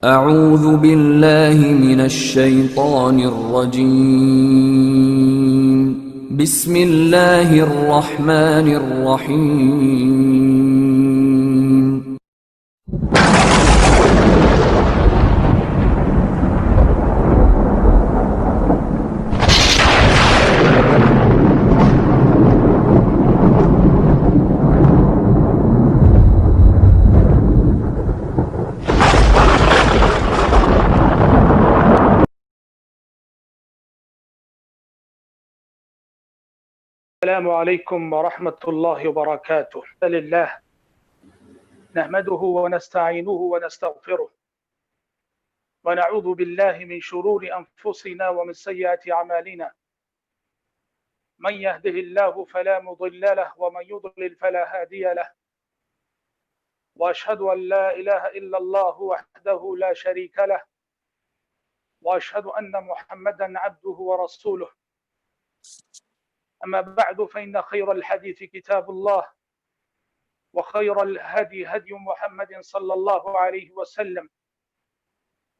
اعوذ باللہ من الشیطان الرجیم بسم اللہ الرحمن الرحیم السلام علیکم ورحمۃ اللہ وبرکاتہ للہ نحمده ونستعینه ونستغفره ونعوذ باللہ من شرور انفسنا ومن سیئات اعمالنا من يهده الله فلا مضل له ومن يضلل فلا هادي له واشهد ان لا اله الا الله وحده لا شريك له واشهد ان محمدا عبده ورسوله أما بعد فإن خير الحديث كتاب الله وخير الهدي هدي محمد صلى الله عليه وسلم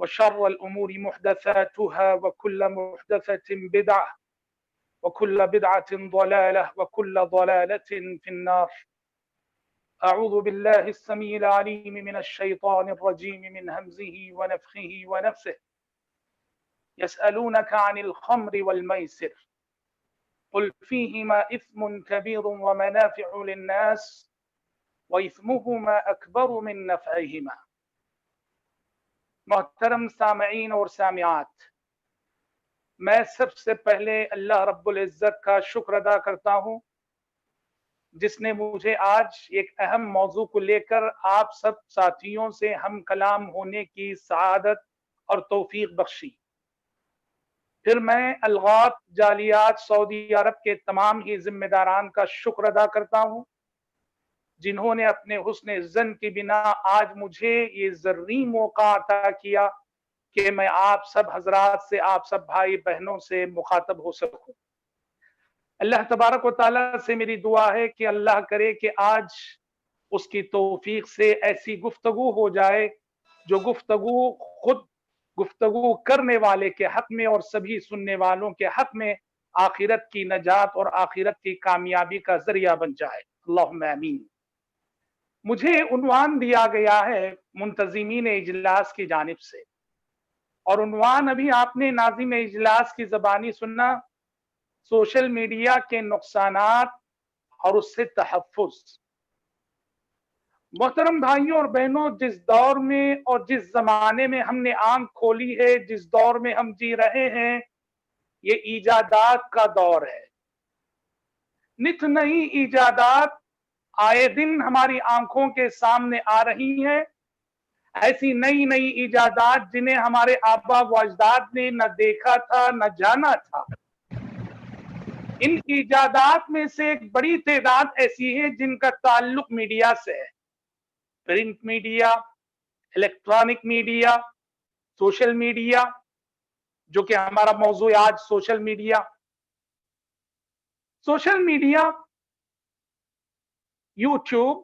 وشر الأمور محدثاتها وكل محدثة بدعة وكل بدعة ضلالة وكل ضلالة في النار. أعوذ بالله السميع العليم من الشيطان الرجيم من همزه ونفخه ونفسه. يسألونك عن الخمر والميسر قل فيهما إثم كبير ومنافع للناس وإثمهما أكبر من نفعهما. محترم سامعین اور سامعات، میں سب سے پہلے اللہ رب العزت کا شکر ادا کرتا ہوں جس نے مجھے آج ایک اہم موضوع کو لے کر آپ سب ساتھیوں سے ہم کلام ہونے کی سعادت اور توفیق بخشی۔ پھر میں الغات جالیات سعودی عرب کے تمام ہی ذمہ داران کا شکر ادا کرتا ہوں جنہوں نے اپنے حسن ظن کی بنا آج مجھے یہ زرعی موقع عطا کیا کہ میں آپ سب حضرات سے، آپ سب بھائی بہنوں سے مخاطب ہو سکوں۔ اللہ تبارک و تعالیٰ سے میری دعا ہے کہ اللہ کرے کہ آج اس کی توفیق سے ایسی گفتگو ہو جائے جو گفتگو خود گفتگو کرنے والے کے حق میں اور سبھی سننے والوں کے حق میں آخرت کی نجات اور آخرت کی کامیابی کا ذریعہ بن جائے، اللہم آمین۔ مجھے عنوان دیا گیا ہے منتظمین اجلاس کی جانب سے، اور عنوان ابھی آپ نے ناظم اجلاس کی زبانی سننا، سوشل میڈیا کے نقصانات اور اس سے تحفظ۔ محترم بھائیوں اور بہنوں، جس دور میں اور جس زمانے میں ہم نے آنکھ کھولی ہے، جس دور میں ہم جی رہے ہیں، یہ ایجادات کا دور ہے۔ نت نئی ایجادات آئے دن ہماری آنکھوں کے سامنے آ رہی ہیں، ایسی نئی نئی ایجادات جنہیں ہمارے آبا و اجداد نے نہ دیکھا تھا نہ جانا تھا۔ ان ایجادات میں سے ایک بڑی تعداد ایسی ہے جن کا تعلق میڈیا سے ہے، print media, electronic media, social media, جو کہ ہمارا موضوع آج social media. Social media, YouTube,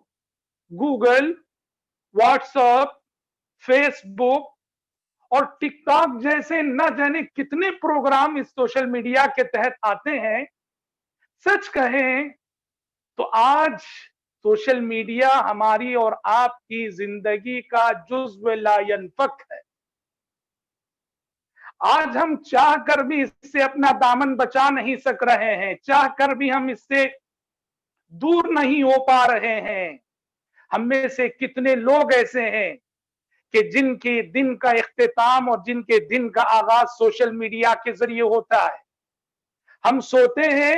Google, WhatsApp, Facebook اور ٹک ٹاک جیسے نہ جانے کتنے پروگرام اس سوشل میڈیا کے تحت آتے ہیں۔ سچ کہیں تو آج سوشل میڈیا ہماری اور آپ کی زندگی کا جزو لا ینفک ہے۔ آج ہم چاہ کر بھی اس سے اپنا دامن بچا نہیں سک رہے ہیں، چاہ کر بھی ہم اس سے دور نہیں ہو پا رہے ہیں۔ ہم میں سے کتنے لوگ ایسے ہیں کہ جن کے دن کا اختتام اور جن کے دن کا آغاز سوشل میڈیا کے ذریعے ہوتا ہے۔ ہم سوتے ہیں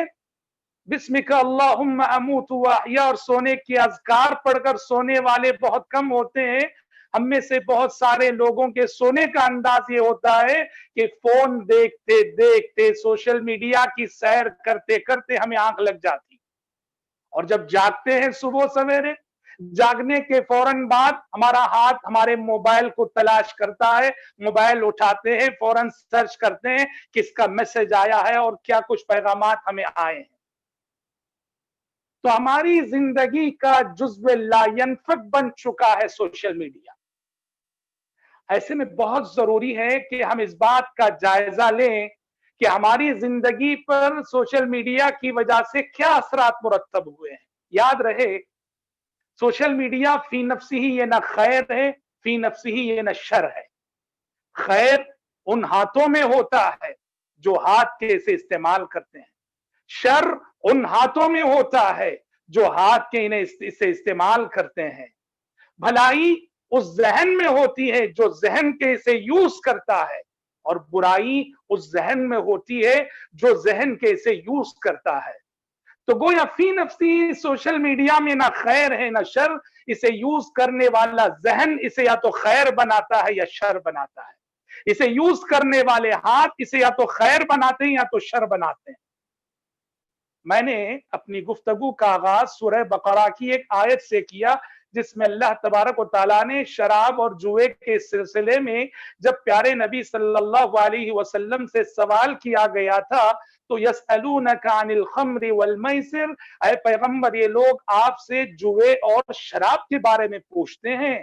بسمک اللہم اموت واحیا اور سونے کی اذکار پڑھ کر سونے والے بہت کم ہوتے ہیں۔ ہم میں سے بہت سارے لوگوں کے سونے کا انداز یہ ہوتا ہے کہ فون دیکھتے دیکھتے، سوشل میڈیا کی سیر کرتے کرتے ہمیں آنکھ لگ جاتی، اور جب جاگتے ہیں صبح سویرے، جاگنے کے فوراً بعد ہمارا ہاتھ ہمارے موبائل کو تلاش کرتا ہے، موبائل اٹھاتے ہیں، فوراً سرچ کرتے ہیں کس کا میسج آیا ہے اور کیا کچھ پیغامات ہمیں آئے ہیں۔ تو ہماری زندگی کا جزو لا ینفک بن چکا ہے سوشل میڈیا۔ ایسے میں بہت ضروری ہے کہ ہم اس بات کا جائزہ لیں کہ ہماری زندگی پر سوشل میڈیا کی وجہ سے کیا اثرات مرتب ہوئے ہیں۔ یاد رہے، سوشل میڈیا فی نفسی ہی یہ نہ خیر ہے، فی نفسی ہی یہ نہ شر ہے۔ خیر ان ہاتھوں میں ہوتا ہے جو ہاتھ کے اسے استعمال کرتے ہیں، شر ان ہاتھوں میں ہوتا ہے جو ہاتھ کے انہیں اسے استعمال کرتے ہیں۔ بھلائی اس ذہن میں ہوتی ہے جو ذہن کے اسے یوز کرتا ہے، اور برائی اس ذہن میں ہوتی ہے جو ذہن کے اسے یوز کرتا ہے۔ تو گویا فی نفسی سوشل میڈیا میں نہ خیر ہے نہ شر، اسے یوز کرنے والا ذہن اسے یا تو خیر بناتا ہے یا شر بناتا ہے۔ اسے یوز کرنے والے ہاتھ اسے یا تو خیر بناتے ہیں یا تو شر بناتے ہیں۔ میں نے اپنی گفتگو کا آغاز سورہ بقرہ کی ایک آیت سے کیا، جس میں اللہ تبارک و تعالیٰ نے شراب اور جوئے کے سلسلے میں جب پیارے نبی صلی اللہ علیہ وسلم سے سوال کیا گیا تھا تو یسألونک عن الخمر والمیسر، اے پیغمبر یہ لوگ آپ سے جوئے اور شراب کے بارے میں پوچھتے ہیں،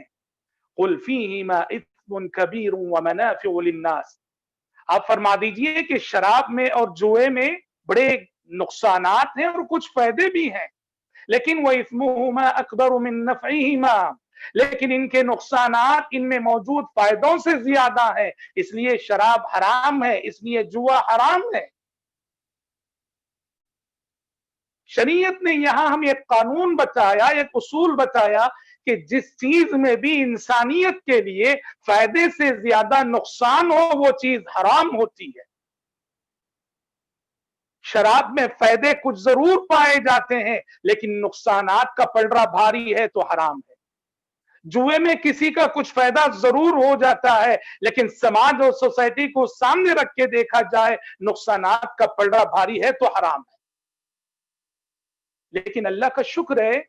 قل فیہما اثم کبیر ومنافع للناس، آپ فرما دیجئے کہ شراب میں اور جوئے میں بڑے نقصانات ہیں اور کچھ فائدے بھی ہیں، لیکن وَإِثْمُهُمَا أَكْبَرُ مِن نَفْعِهِمَا، لیکن ان کے نقصانات ان میں موجود فائدوں سے زیادہ ہیں، اس لیے شراب حرام ہے، اس لیے جوا حرام ہے۔ شریعت نے یہاں ہمیں ایک قانون بتایا، ایک اصول بتایا کہ جس چیز میں بھی انسانیت کے لیے فائدے سے زیادہ نقصان ہو وہ چیز حرام ہوتی ہے۔ شراب میں فائدے کچھ ضرور پائے جاتے ہیں لیکن نقصانات کا پلڑا بھاری ہے تو حرام ہے۔ جوئے میں کسی کا کچھ فائدہ ضرور ہو جاتا ہے لیکن سماج اور سوسائٹی کو سامنے رکھ کے دیکھا جائے نقصانات کا پلڑا بھاری ہے تو حرام ہے۔ لیکن اللہ کا شکر ہے،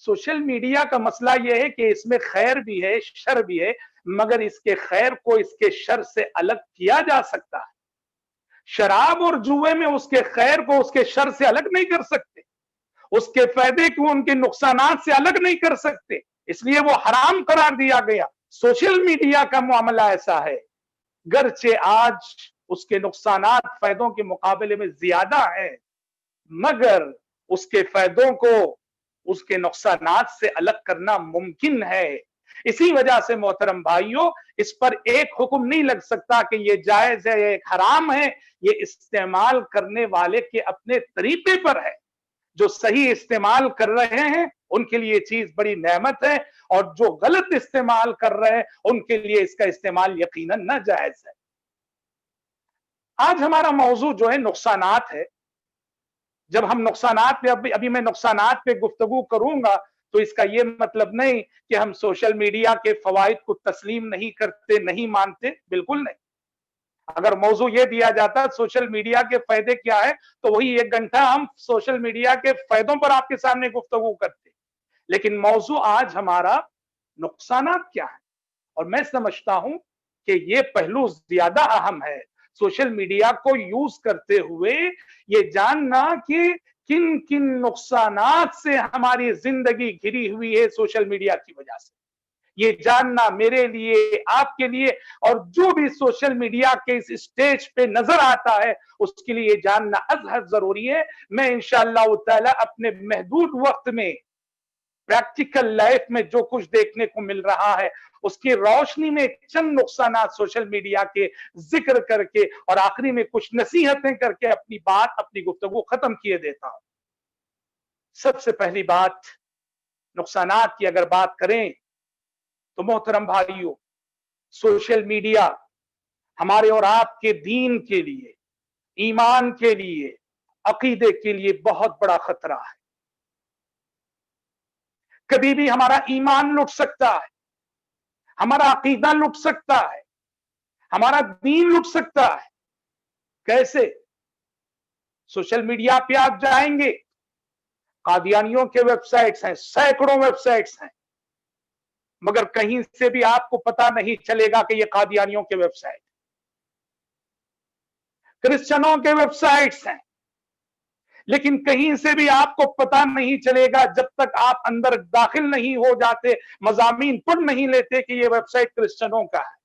سوشل میڈیا کا مسئلہ یہ ہے کہ اس میں خیر بھی ہے شر بھی ہے، مگر اس کے خیر کو اس کے شر سے الگ کیا جا سکتا ہے۔ شراب اور جوئے میں اس کے خیر کو اس کے شر سے الگ نہیں کر سکتے، اس کے فائدے کو ان کے نقصانات سے الگ نہیں کر سکتے، اس لیے وہ حرام قرار دیا گیا۔ سوشل میڈیا کا معاملہ ایسا ہے، گرچہ آج اس کے نقصانات فائدوں کے مقابلے میں زیادہ ہیں، مگر اس کے فائدوں کو اس کے نقصانات سے الگ کرنا ممکن ہے۔ اسی وجہ سے محترم بھائیوں، اس پر ایک حکم نہیں لگ سکتا کہ یہ جائز ہے یہ حرام ہے، یہ استعمال کرنے والے کے اپنے طریقے پر ہے۔ جو صحیح استعمال کر رہے ہیں ان کے لیے چیز بڑی نعمت ہے، اور جو غلط استعمال کر رہے ہیں ان کے لیے اس کا استعمال یقیناً ناجائز ہے۔ آج ہمارا موضوع جو ہے نقصانات ہے۔ جب ہم نقصانات پہ ابھی میں نقصانات پہ گفتگو کروں گا تو اس کا یہ مطلب نہیں کہ ہم سوشل میڈیا کے فوائد کو تسلیم نہیں کرتے، نہیں مانتے، بالکل نہیں۔ اگر موضوع یہ دیا جاتا سوشل میڈیا کے فائدے کیا ہے تو وہی 1 گھنٹہ ہم سوشل میڈیا کے فائدوں پر آپ کے سامنے گفتگو کرتے، لیکن موضوع آج ہمارا نقصانات کیا ہے، اور میں سمجھتا ہوں کہ یہ پہلو زیادہ اہم ہے۔ سوشل میڈیا کو یوز کرتے ہوئے یہ جاننا کہ کن کن نقصانات سے ہماری زندگی گھری ہوئی ہے سوشل میڈیا کی وجہ سے، یہ جاننا میرے لیے، آپ کے لیے، اور جو بھی سوشل میڈیا کے اس اسٹیج پہ نظر آتا ہے اس کے لیے جاننا از حد ضروری ہے۔ میں انشاءاللہ تعالی اپنے محدود وقت میں پریکٹیکل لائف میں جو کچھ دیکھنے کو مل رہا ہے اس کی روشنی میں چند نقصانات سوشل میڈیا کے ذکر کر کے اور آخری میں کچھ نصیحتیں کر کے اپنی بات، اپنی گفتگو ختم کیے دیتا ہوں۔ سب سے پہلی بات، نقصانات کی اگر بات کریں تو محترم بھائیوں، سوشل میڈیا ہمارے اور آپ کے دین کے لیے، ایمان کے لیے، عقیدے کے لیے بہت بڑا خطرہ ہے۔ کبھی بھی ہمارا ایمان لٹ سکتا ہے، ہمارا عقیدہ لٹ سکتا ہے، ہمارا دین لٹ سکتا ہے۔ کیسے؟ سوشل میڈیا پہ آپ جائیں گے، قادیانیوں کے ویب سائٹس ہیں، سینکڑوں ویب سائٹس ہیں، مگر کہیں سے بھی آپ کو پتا نہیں چلے گا کہ یہ قادیانیوں کے ویب سائٹ، کرسچنوں کے ویب سائٹس ہیں، لیکن کہیں سے بھی آپ کو پتا نہیں چلے گا جب تک آپ اندر داخل نہیں ہو جاتے، مضامین پڑھ نہیں لیتے کہ یہ ویب سائٹ کرسچنوں کا ہے۔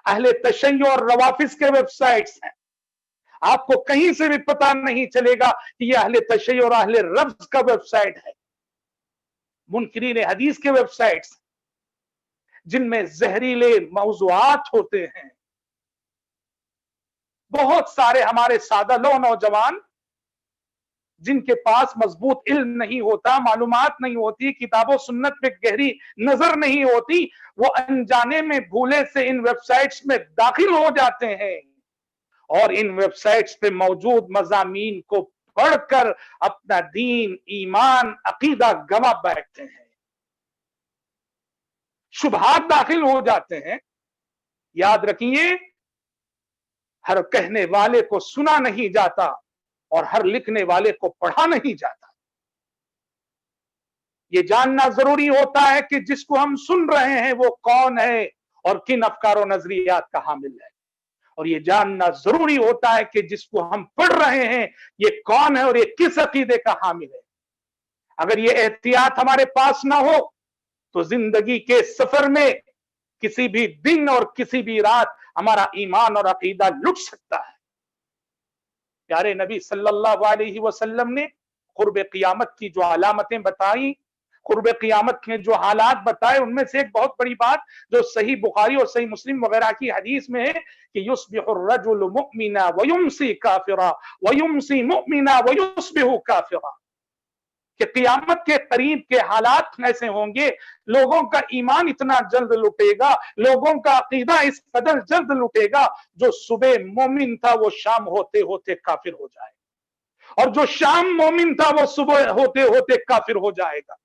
अहले तशय्यो और रवाफिज के वेबसाइट्स हैं। आपको कहीं से भी पता नहीं चलेगा कि यह अहले तशय्यो और अहले रफ्ज का वेबसाइट है। मुनकिरीन हदीस के वेबसाइट्स जिनमें जहरीले मौज़ूआत होते हैं। बहुत सारे हमारे सादा लो नौजवान जिनके पास मजबूत इल्म नहीं होता, मालूमात नहीं होती, किताबों सुन्नत पे गहरी नजर नहीं होती, वो अनजाने में भूले से इन वेबसाइट्स में दाखिल हो जाते हैं और इन वेबसाइट्स पे मौजूद मज़ामीन को पढ़कर अपना दीन, ईमान, अकीदा गवा बैठते हैं, शुबहात दाखिल हो जाते हैं। याद रखिए, हर कहने वाले को सुना नहीं जाता और हर लिखने वाले को पढ़ा नहीं जाता। ये जानना जरूरी होता है कि जिसको हम सुन रहे हैं वो कौन है और किन अफकारों नजरियात का हामिल है, और ये जानना जरूरी होता है कि जिसको हम पढ़ रहे हैं ये कौन है और ये किस अकीदे का हामिल है। अगर ये एहतियात हमारे पास ना हो तो जिंदगी के सफर में किसी भी दिन और किसी भी रात हमारा ईमान और अकीदा लुट सकता है। प्यारे नबी सल्लल्लाहु अलैहि वसल्लम ने कुर्ब क़ियामत की जो अलामतें बताई, कुर्ब क़ियामत में जो हालात बताए, उनमें से एक बहुत बड़ी बात जो सही बुखारी और सही मुस्लिम वगैरह की हदीस में है कि युस्बिहुर रजुलु मुमिना व युमसी काफिरा व युमसी मुमिना व युस्बिहु काफिरा, कि क़ियामत के करीब के हालात ऐसे होंगे, लोगों का ईमान इतना जल्द लुटेगा, लोगों का अकीदा इस कदर जल्द लुटेगा, जो सुबह मोमिन था वो शाम होते होते काफिर हो जाएगा, और जो शाम मोमिन था वो सुबह होते होते काफिर हो जाएगा।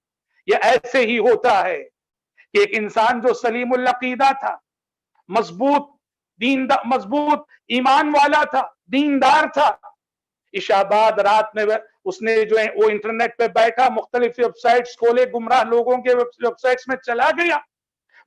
ये ऐसे ही होता है कि एक इंसान जो सलीमुल अकीदा था, मजबूत ईमान वाला था, दीनदार था, इशाबाद रात में उसने जो है वो इंटरनेट पे बैठा, मुख्तलिफ वेबसाइट्स खोले, गुमराह लोगों के वेबसाइट्स में चला गया,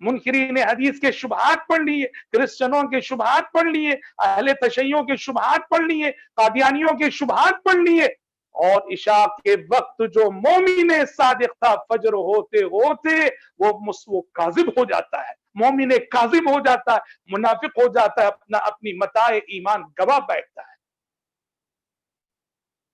मुनकिरीन हदीस के शुबहात पढ़ लिए, क्रिश्चियनों के शुबहात पढ़ लिए, अहले तशय्यो के शुबहात पढ़ लिए, कादियानियों के शुबहात पढ़ लिए, और इशा के वक्त जो मोमिन सादिक था, फजर होते होते वो काजिब हो जाता है, मोमिन काजिब हो जाता है, मुनाफिक हो जाता है, अपनी मताए ईमान गवा बैठता है।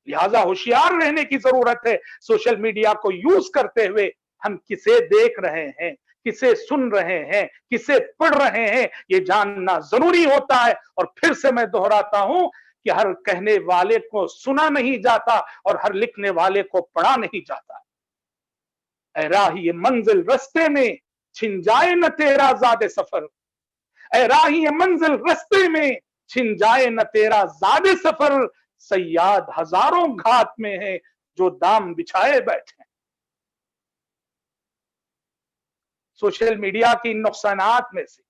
लिहाजा होशियार रहने की जरूरत है। सोशल मीडिया को यूज करते हुए हम किसे देख रहे हैं, किसे सुन रहे हैं, किसे पढ़ रहे हैं, ये जानना जरूरी होता है। और फिर से मैं दोहराता हूं कि हर कहने वाले को सुना नहीं जाता और हर लिखने वाले को पढ़ा नहीं जाता। ऐ राही मंजिल रस्ते में छिन जाए न तेरा ज़ादे सफर, ऐ राही मंजिल रस्ते में छिन जाए न तेरा ज़ादे सफर, सयाद हजारों घात में है जो दाम बिछाए बैठे। सोशल मीडिया की नुकसानात में से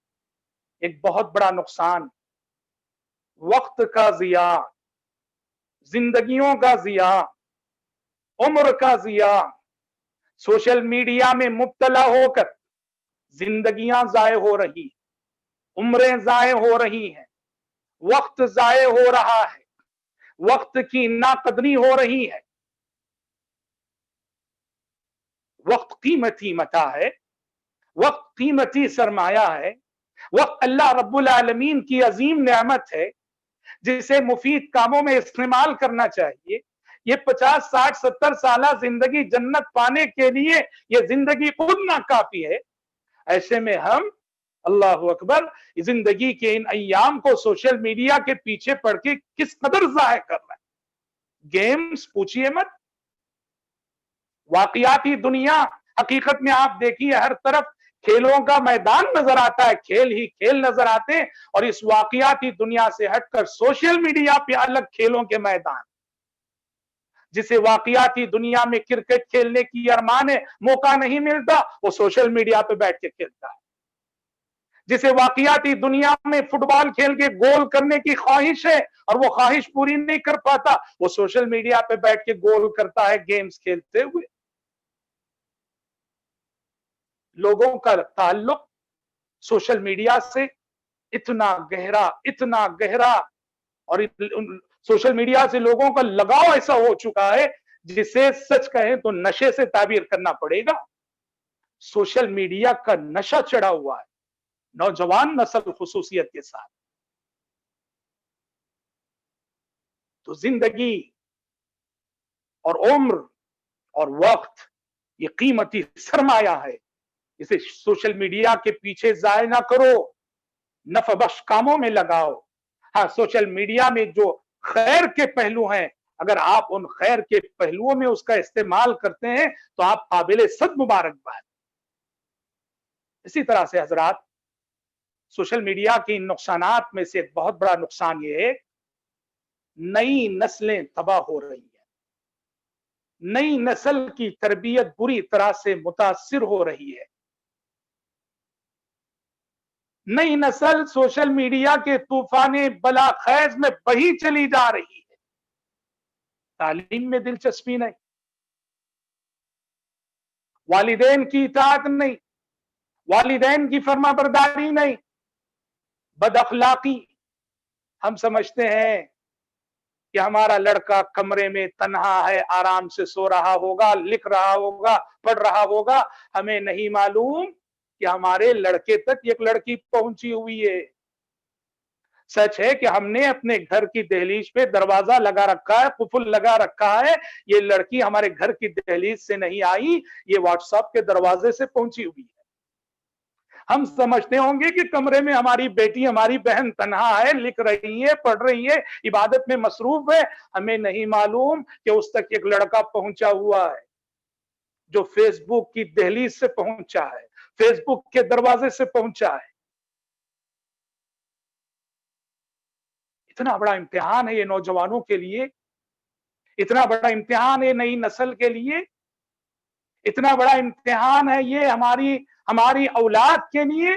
एक बहुत बड़ा नुकसान वक्त का जिया, जिंदगियों का जिया, उम्र का जिया। सोशल मीडिया में मुब्तला होकर जिंदगियां जाये हो रही, उम्रें जाये हो रही हैं, वक्त जाये हो रहा है, वक्त की नाकदरी हो रही है। वक्त कीमती मता है, वक्त कीमती सरमाया है, वक्त अल्लाह रब्बुल आलमीन की अजीम नेमत है जिसे मुफीद कामों में इस्तेमाल करना चाहिए। ये 50, 60, 70 साल जिंदगी जन्नत पाने के लिए ये जिंदगी खुद ना काफी है। ऐसे में हम अल्लाह अकबर जिंदगी के इन अय्याम को सोशल मीडिया के पीछे पड़ के किस कदर जाया कर रहे हैं। गेम्स पूछिए मत, वाकयाती दुनिया, हकीकत में आप देखिए हर तरफ खेलों का मैदान नजर आता है, खेल ही खेल नजर आते हैं, और इस वाकयाती दुनिया से हटकर सोशल मीडिया पे अलग खेलों के मैदान। जिसे वाकयाती दुनिया में क्रिकेट खेलने की अरमान है, मौका नहीं मिलता, वो सोशल मीडिया पे बैठ के खेलता है। जिसे वाकयाती दुनिया में फुटबॉल खेल के गोल करने की ख्वाहिश है और वो ख्वाहिश पूरी नहीं कर पाता, वो सोशल मीडिया पे बैठ के गोल करता है गेम्स खेलते हुए। लोगों का ताल्लुक सोशल मीडिया से इतना गहरा और सोशल मीडिया से लोगों का लगाव ऐसा हो चुका है जिसे सच कहें तो नशे से ताबीर करना पड़ेगा। सोशल मीडिया का नशा चढ़ा हुआ है। नौजवान नस्ल खुसूसियत के साथ। तो जिंदगी और उम्र और वक्त ये कीमती सरमाया है, इसे सोशल मीडिया के पीछे जाया ना करो, नफा बख्श कामों में लगाओ। हाँ, सोशल मीडिया में जो खैर के पहलू हैं, अगर आप उन खैर के पहलुओं में उसका इस्तेमाल करते हैं तो आप काबिल सद मुबारकबाद। इसी तरह से हजरात, सोशल मीडिया के इन नुकसानात में से एक बहुत बड़ा नुकसान ये है, नई नस्लें तबाह हो रही हैं, नई नस्ल की तरबियत बुरी तरह से मुतासिर हो रही है। नई नस्ल सोशल मीडिया के तूफाने बला खैज में बही चली जा रही है। तालीम में दिलचस्पी नहीं, वालिदैन की इताअत नहीं, वालिदैन की फर्माबरदारी नहीं, बदअखलाकी। हम समझते हैं कि हमारा लड़का कमरे में तन्हा है, आराम से सो रहा होगा, लिख रहा होगा, पढ़ रहा होगा। हमें नहीं मालूम कि हमारे लड़के तक एक लड़की पहुंची हुई है। सच है कि हमने अपने घर की दहलीज पे दरवाजा लगा रखा है, कुफुल लगा रखा है। ये लड़की हमारे घर की दहलीज से नहीं आई, ये व्हाट्सएप के दरवाजे से पहुंची हुई है। हम समझते होंगे कि कमरे में हमारी बेटी, हमारी बहन तन्हा है, लिख रही है, पढ़ रही है, इबादत में मसरूफ है। हमें नहीं मालूम कि उस तक एक लड़का पहुंचा हुआ है जो फेसबुक की दहलीज से पहुंचा है, फेसबुक के दरवाजे से पहुंचा है। इतना बड़ा इम्तिहान है ये नौजवानों के लिए, इतना बड़ा इम्तिहान है नई नस्ल के लिए, इतना बड़ा इम्तिहान है ये हमारी हमारी औलाद के लिए।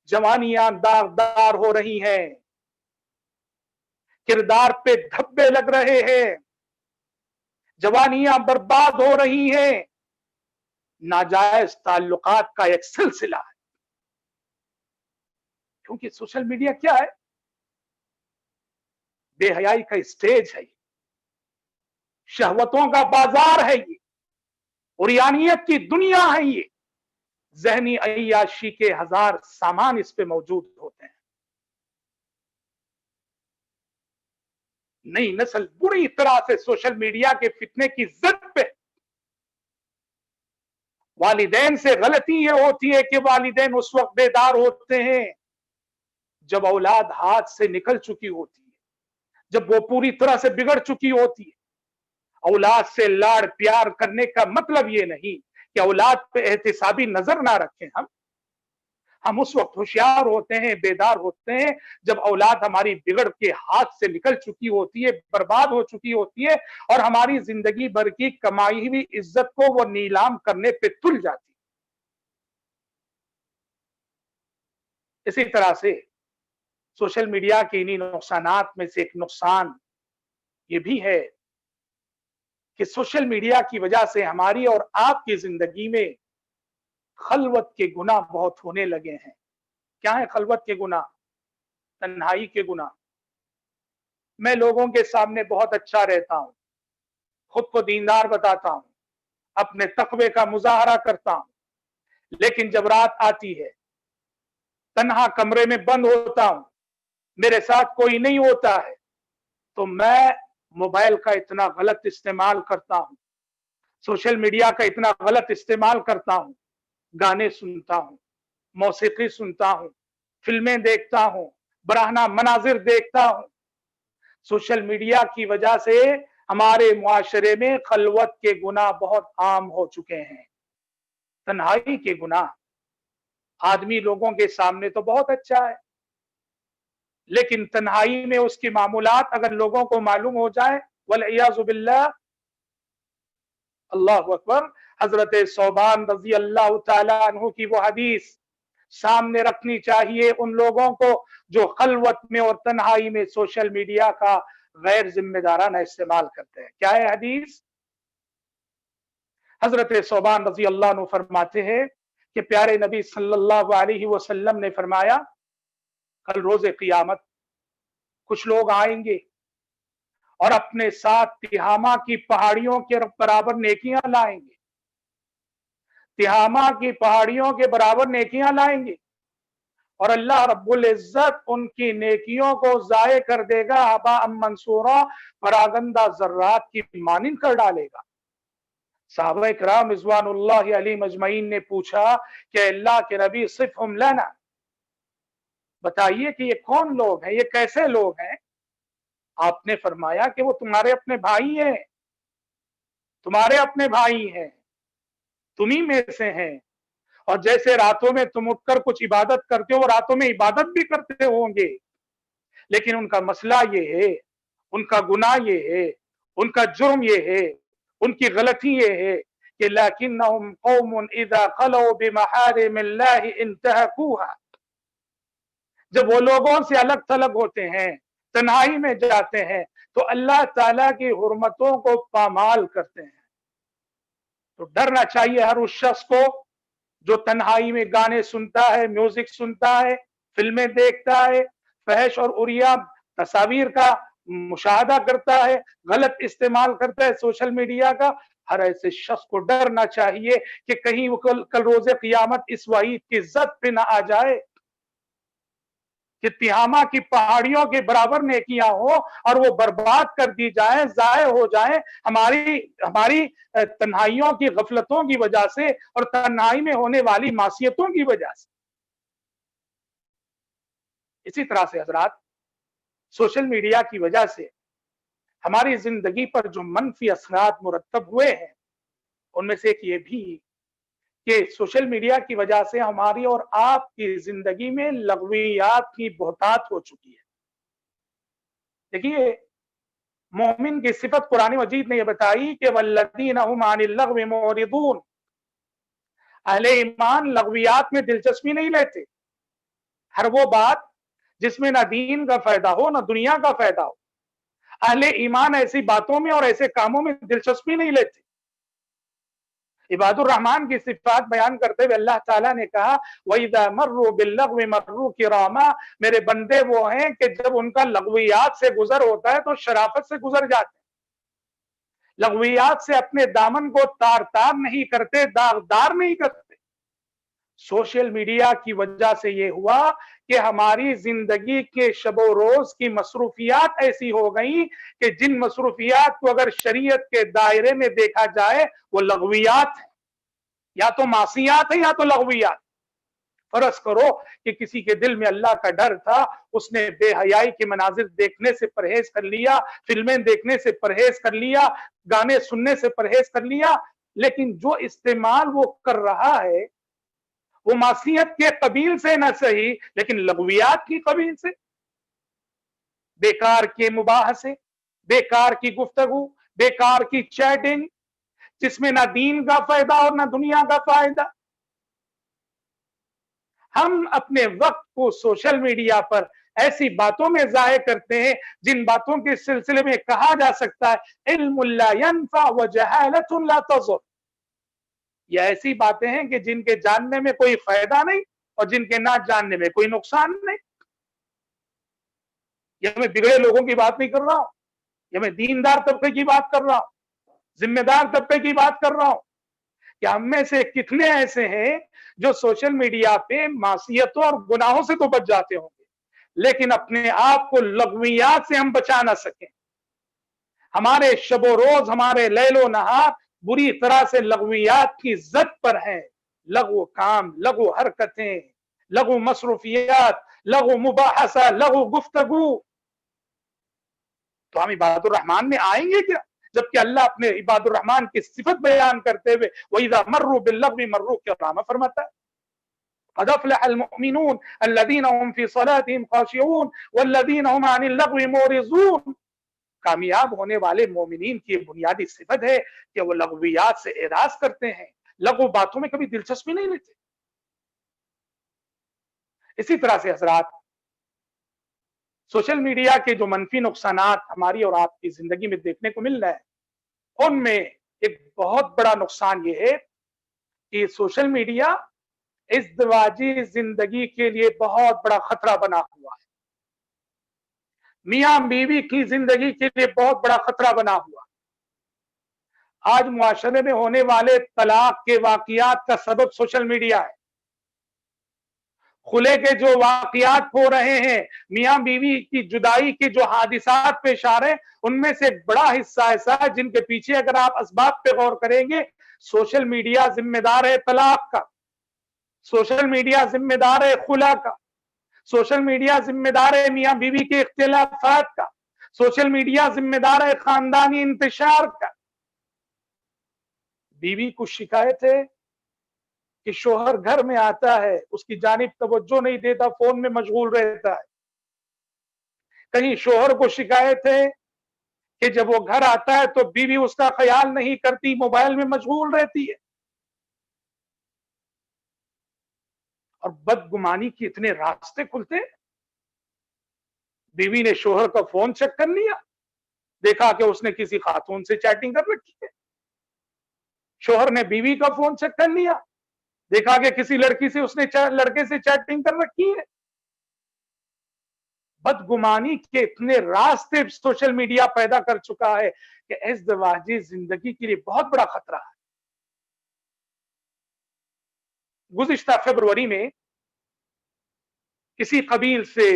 जवानियां दागदार हो रही हैं, किरदार पे धब्बे लग रहे हैं, जवानियां बर्बाद हो रही हैं, नाजायज ताल्लुकात का एक सिलसिला है। क्योंकि सोशल मीडिया क्या है? बेहयाई का स्टेज है, शहवतों का बाजार है ये, उरियानियत की दुनिया है ये, जहनी अय्याशी के हजार सामान इस पे मौजूद होते हैं। नई नस्ल बुरी तरह से सोशल मीडिया के फितने की जद पे। वालिदैन से गलती ये होती है कि वालिदैन उस वक्त बेदार होते हैं जब औलाद हाथ से निकल चुकी होती है, जब वो पूरी तरह से बिगड़ चुकी होती है। औलाद से लाड़ प्यार करने का मतलब ये नहीं कि औलाद पे एहतिसाबी नजर ना रखें। हम उस वक्त होशियार होते हैं, बेदार होते हैं जब औलाद हमारी बिगड़ के हाथ से निकल चुकी होती है, बर्बाद हो चुकी होती है और हमारी जिंदगी भर की कमाई हुई इज्जत को वो नीलाम करने पे तुल जाती है। इसी तरह से सोशल मीडिया के इन्हीं नुकसानात में से एक नुकसान ये भी है कि सोशल मीडिया की वजह से हमारी और आपकी जिंदगी में खलवत के गुनाह बहुत होने लगे हैं। क्या है खलवत के गुनाह? तन्हाई के गुनाह। मैं लोगों के सामने बहुत अच्छा रहता हूं, खुद को दीनदार बताता हूं, अपने तकवे का मुजाहरा करता हूं, लेकिन जब रात आती है, तन्हा कमरे में बंद होता हूं, मेरे साथ कोई नहीं होता है, तो मैं मोबाइल का इतना गलत इस्तेमाल करता हूं, सोशल मीडिया का इतना गलत इस्तेमाल करता हूं, गाने सुनता हूं, मौसीकी सुनता हूं, फिल्में देखता हूं, बराहना मनाजिर देखता हूं। सोशल मीडिया की वजह से हमारे मुआशरे में खलवत के गुनाह बहुत आम हो चुके हैं, तन्हाई के गुनाह। आदमी लोगों के सामने तो बहुत अच्छा है, लेकिन तन्हाई में उसकी मामूलात अगर लोगों को मालूम हो जाए, वल-इयाज़ु बिल्लाह, अल्लाहु अकबर। हजरत सौबान रजी अल्लाह तआला अन्हु की वो हदीस सामने रखनी चाहिए उन लोगों को जो खलवत में और तन्हाई में सोशल मीडिया का गैर जिम्मेदाराना इस्तेमाल करते हैं। क्या है हदीस? हजरत सौबान रजी अल्लाह अन्हु फरमाते हैं कि प्यारे नबी सल्लल्लाहु अलैहि वसल्लम ने फरमाया, कल रोजे क़ियामत कुछ लोग आएंगे और अपने साथ तिहामा की पहाड़ियों के बराबर नेकियां लाएंगे। तिहामा की पहाड़ियों के बराबर नेकियां लाएंगे और अल्लाह रब्बुल इज्जत उनकी नेकियों को जाये कर देगा, हबा मंसूरा, परागंदा जर्रात की मानिंद कर डालेगा। साहबा इकराम रिज़वानुल्लाहि अलैहिम अजमईन ने पूछा कि अल्लाह के नबी सिफ़हुम लना, बताइए कि ये कौन लोग हैं, ये कैसे लोग हैं? आपने फरमाया कि वो तुम्हारे अपने भाई हैं, तुम्हारे अपने भाई हैं, तुम्ही में से हैं। और जैसे रातों में तुम उठकर कुछ इबादत करते हो, वो रातों में इबादत भी करते होंगे, लेकिन उनका मसला ये है, उनका गुनाह ये है, उनका जुर्म ये है, उनकी गलती ये है कि लाकिन्नहुम कौमुन इज़ा खलौ बिमहारिमिल्लाहि इंतहकूहा, जब वो लोगों से अलग थलग होते हैं, तन्हाई में जाते हैं, तो अल्लाह ताला की हुर्मतों को पामाल करते हैं। तो डरना चाहिए हर उस शख्स को जो तन्हाई में गाने सुनता है, म्यूजिक सुनता है, फिल्में देखता है, फहश और उरिया तस्वीर का मुशाहदा करता है, गलत इस्तेमाल करता है सोशल मीडिया का। हर ऐसे शख्स को डरना चाहिए कि कहीं वो कल रोज़े क़यामत इस वईद की ज़द पे ना आ जाए कि तिहामा की पहाड़ियों के बराबर नेकियां हो और वो बर्बाद कर दी जाए, ज़ाय हो जाए हमारी तन्हाइयों की गफलतों की वजह से और तन्हाई में होने वाली मासियतों की वजह से। इसी तरह से हजरात, सोशल मीडिया की वजह से हमारी जिंदगी पर जो मनफी असरात मुरत्तब हुए हैं, उनमें से एक ये भी कि सोशल मीडिया की वजह से हमारी और आपकी जिंदगी में लग़वियात की बहुतात हो चुकी है। देखिए, मोमिन की सिफत कुरान मजीद ने यह बताई कि वल्लज़ीना हुम अनिल लग़्वी मुरिदून, अहले ईमान लग़वियात में दिलचस्पी नहीं लेते। हर वो बात जिसमें ना दीन का फायदा हो ना दुनिया का फायदा हो, अहले ईमान ऐसी बातों में और ऐसे कामों में दिलचस्पी नहीं लेते। इबादुर रहमान की सिफात बयान करते हुए अल्लाह ताला ने कहा, वइज़ा मर्रू बिल्लग़्वी मर्रू किरामा, मेरे बंदे वो हैं कि जब उनका लग़वियात से गुजर होता है तो शराफत से गुजर जाते हैं। लग़वियात से अपने दामन को तार तार नहीं करते, दागदार नहीं करते। सोशल मीडिया की वजह से ये हुआ कि हमारी जिंदगी के शबो रोज की मसरूफियात ऐसी हो गई कि जिन मसरूफियात को अगर शरीयत के दायरे में देखा जाए वो लग़वियात है, या तो मासियात है या तो लग़वियात। फर्ज करो कि किसी के दिल में अल्लाह का डर था, उसने बेहयाई के मनाजिर देखने से परहेज कर लिया, फिल्में देखने से परहेज कर लिया, गाने सुनने से परहेज कर लिया, लेकिन जो इस्तेमाल वो कर रहा है वो मासियत के कबील से न सही लेकिन लग़वियात की कबील से, बेकार के मुबाहसे, बेकार की गुफ्तगू, बेकार की चैटिंग, जिसमें ना दीन का फायदा और ना दुनिया का फायदा। हम अपने वक्त को सोशल मीडिया पर ऐसी बातों में ज़ाय करते हैं जिन बातों के सिलसिले में कहा जा सकता है इल्मुन ला यनफ़ा व जहालतुन ला तज़ुर। ये ऐसी बातें हैं कि जिनके जानने में कोई फायदा नहीं और जिनके ना जानने में कोई नुकसान नहीं। ये मैं बिगड़े लोगों की बात नहीं कर रहा हूं, ये मैं दीनदार तबके की बात कर रहा हूं, जिम्मेदार तबके की बात कर रहा हूं कि हम में से कितने ऐसे हैं जो सोशल मीडिया पे मासियतों और गुनाहों से तो बच जाते होंगे, लेकिन अपने आप को लग़वियात से हम बचा ना सकें। हमारे शबो रोज, हमारे लैलो नहार बुरी तरह से लग़वियात की ज़द पर है। लघु काम, लघु हरकतें, लघु मसरूफियात, लघु मुबाहसा, लघु गुफ्तगू। तो हम इबादुर रहमान में आएंगे क्या, जबकि अल्लाह अपने इबादुर रहमान की सिफत बयान करते हुए वइज़ा मर्रू बिल्लग़्वी मर्रू किरामा फरमाता है। क़द अफ़लहल मुअमिनून अल्लज़ीना हुम फ़ी सलातिहिम ख़ाशिऊन वल्लज़ीना हुम अनिल लग़्वी मुरिज़ून। कामयाब होने वाले मोमिनीन की बुनियादी सिफत है कि वो लग़वियात से एराज करते हैं, लघु बातों में कभी दिलचस्पी नहीं लेते। इसी तरह से हजरात, सोशल मीडिया के जो मनफी नुकसानात हमारी और आपकी जिंदगी में देखने को मिल रहे हैं, उनमें एक बहुत बड़ा नुकसान ये है कि सोशल मीडिया इज़्दिवाजी जिंदगी के लिए बहुत बड़ा खतरा बना हुआ है। मियां बीवी की जिंदगी के लिए बहुत बड़ा खतरा बना हुआ। آج معاشرے میں ہونے والے طلاق کے واقعات کا سبب سوشل میڈیا ہے. خلے کے جو واقعات ہو رہے ہیں، میاں بیوی کی جدائی کے جو حادثات پیش آ رہے ہیں، ان میں سے ایک بڑا حصہ ایسا ہے جن کے پیچھے اگر آپ اسباب پہ غور کریں گے، سوشل میڈیا ذمہ دار ہے طلاق کا، سوشل میڈیا ذمہ دار ہے خلا کا، سوشل میڈیا ذمہ دار ہے میاں بیوی کے اختلافات کا، سوشل میڈیا ذمہ دار ہے خاندانی انتشار کا. بیوی کو شکایت ہے کہ شوہر گھر میں آتا ہے، اس کی جانب توجہ نہیں دیتا، فون میں مشغول رہتا ہے. کہیں شوہر کو شکایت ہے کہ جب وہ گھر آتا ہے تو بیوی اس کا خیال نہیں کرتی، موبائل میں مشغول رہتی ہے. اور بدگمانی کے اتنے راستے کھلتے ہیں. بیوی نے شوہر کا فون چیک کر لیا، دیکھا کہ اس نے کسی خاتون سے چیٹنگ کر رکھی ہے. شوہر نے بیوی کا فون چیک کر لیا، دیکھا کہ کسی لڑکی سے اس نے لڑکے سے چیٹنگ کر رکھی ہے. بدگمانی کے اتنے راستے سوشل میڈیا پیدا کر چکا ہے کہ ازدواجی زندگی کے لیے بہت بڑا خطرہ ہے. گزشتہ فروری میں کسی قبیل سے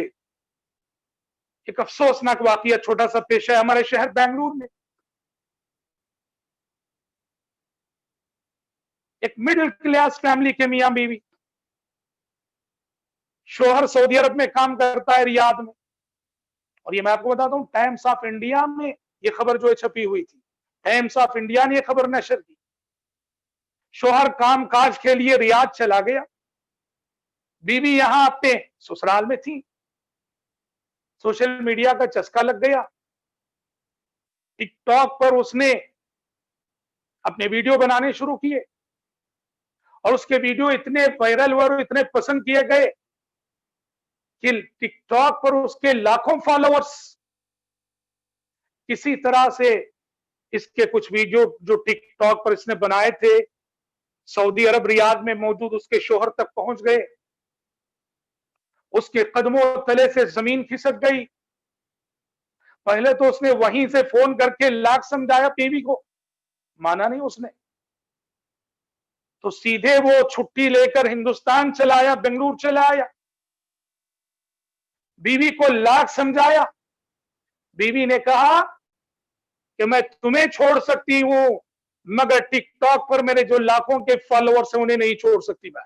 ایک افسوسناک واقعہ چھوٹا سا پیش ہے ہمارے شہر بنگلور میں. ایک مڈل کلاس فیملی کے میاں بیوی، شوہر سعودی عرب میں کام کرتا ہے ریاض میں. اور یہ میں آپ کو بتاتا ہوں، ٹائمز آف انڈیا میں یہ خبر جو ہے چھپی ہوئی تھی، ٹائمز آف انڈیا نے یہ خبر نشر کی. شوہر کام کاج کے لیے ریاض چلا گیا، بیوی یہاں اپنے سسرال میں تھی. سوشل میڈیا کا چسکا لگ گیا، ٹک ٹاک پر اس نے اپنے ویڈیو بنانے شروع کیے اور اس کے ویڈیو اتنے وائرل ہوئے اور اتنے پسند کیے گئے کہ ٹک ٹاک پر اس کے لاکھوں فالوورز. کسی طرح سے اس کے کچھ ویڈیو جو ٹک ٹاک پر اس نے بنائے تھے سعودی عرب ریاض میں موجود اس کے شوہر تک پہنچ گئے. اس کے قدموں تلے سے زمین کھسک گئی. پہلے تو اس نے وہیں سے فون کر کے لاکھ سمجھایا بیوی کو، مانا نہیں اس نے. تو سیدھے وہ چھٹی لے کر ہندوستان چلا آیا، بنگلور چلا آیا. بیوی کو لاکھ سمجھایا. بیوی نے کہا کہ میں تمہیں چھوڑ سکتی ہوں مگر ٹک ٹاک پر میرے جو لاکھوں کے فالوورز ہیں انہیں نہیں چھوڑ سکتی. میں